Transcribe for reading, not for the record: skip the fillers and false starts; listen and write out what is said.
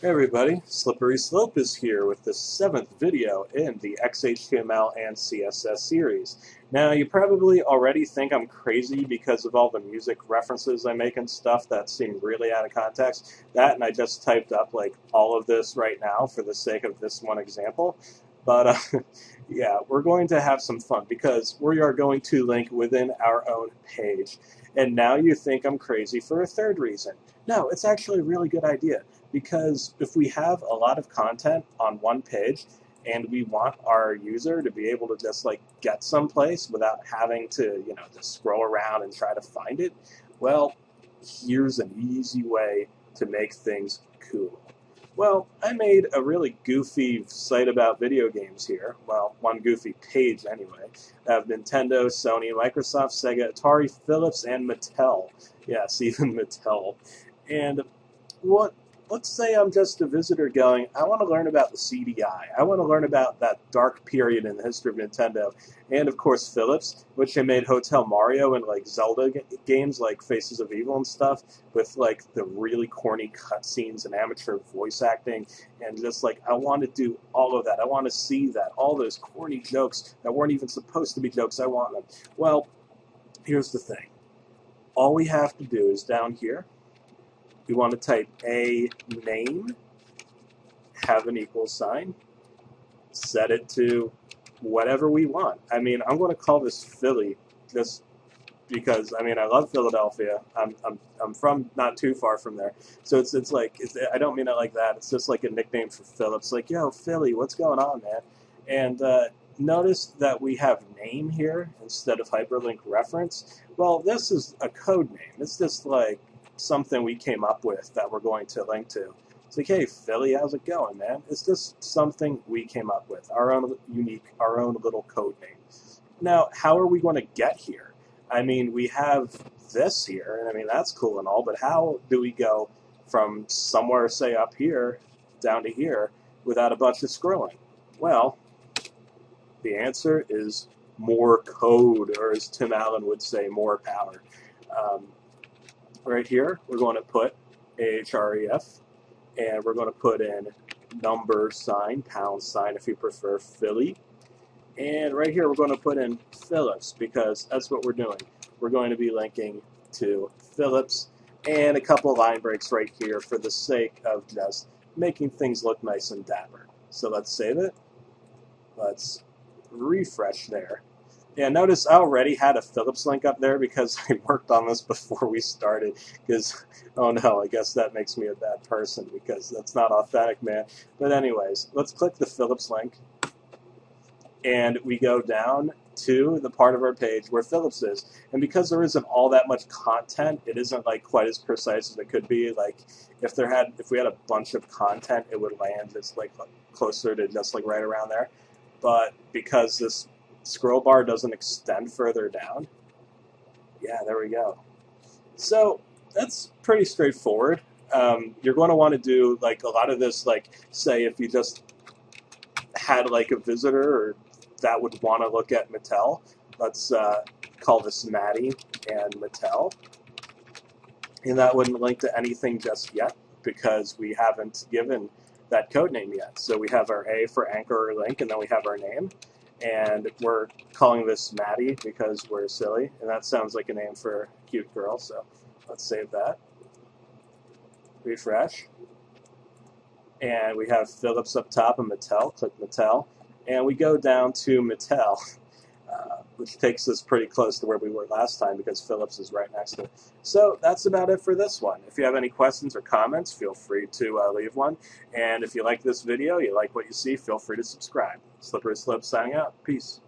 Hey everybody, Slippery Slope is here with the 7th video in the XHTML and CSS series. Now, you probably already think I'm crazy because of all the music references I make and stuff that seem really out of context. That, and I just typed up like all of this right now for the sake of this one example. But yeah, we're going to have some fun because we are going to link within our own page. And now you think I'm crazy for a third reason. No, it's actually a really good idea. Because if we have a lot of content on one page and we want our user to be able to just like get someplace without having to, just scroll around and try to find it, well, here's an easy way to make things cool. Well, I made a really goofy site about video games here. Well, one goofy page anyway. I have Nintendo, Sony, Microsoft, Sega, Atari, Philips, and Mattel. Yes, even Mattel. And let's say I'm just a visitor going, I want to learn about the CDI. I want to learn about that dark period in the history of Nintendo. And of course Philips, which they made Hotel Mario and like Zelda games like Faces of Evil and stuff with like the really corny cutscenes and amateur voice acting. And just like, I want to do all of that. I want to see that. All those corny jokes that weren't even supposed to be jokes, I want them. Well, here's the thing. All we have to do is down here, we want to type a name, have an equal sign, set it to whatever we want. I mean, I'm going to call this Philly just because, I mean, I love Philadelphia. I'm from not too far from there. So it's like, I don't mean it like that. It's just like a nickname for Phillips. Like, yo, Philly, what's going on, man? And notice that we have name here instead of hyperlink reference. Well, this is a code name. It's just like something we came up with that we're going to link to. It's like, hey, Philly, how's it going, man? It's just something we came up with, our own unique, our own little code name. Now, how are we going to get here? I mean, we have this here, and I mean, that's cool and all, but how do we go from somewhere, say, up here down to here without a bunch of scrolling? Well, the answer is more code, or as Tim Allen would say, more power. Right here, we're going to put href, and we're going to put in number sign, pound sign if you prefer, Philly. And right here, we're going to put in Phillips because that's what we're doing. We're going to be linking to Phillips and a couple of line breaks right here for the sake of just making things look nice and dapper. So let's save it. Let's refresh there. Yeah, notice I already had a Phillips link up there because I worked on this before we started. Because, oh no, I guess that makes me a bad person because that's not authentic, man. But anyways, let's click the Phillips link. And we go down to the part of our page where Phillips is. And because there isn't all that much content, it isn't like quite as precise as it could be. Like if we had a bunch of content, it would land just like closer to just like right around there. But because this scroll bar doesn't extend further down, yeah, there we go. So that's pretty straightforward. You're going to want to do like a lot of this, like say if you just had like a visitor or that would want to look at Mattel. Let's call this Maddie and Mattel. And that wouldn't link to anything just yet because we haven't given that code name yet. So we have our A for anchor or link, and then we have our name. And we're calling this Maddie because we're silly. And that sounds like a name for a cute girl, so let's save that. Refresh. And we have Phillips up top and Mattel. Click Mattel. And we go down to Mattel, which takes us pretty close to where we were last time because Phillips is right next to it. So that's about it for this one. If you have any questions or comments, feel free to leave one. And if you like this video, you like what you see, feel free to subscribe. Slippery Slope signing out. Peace.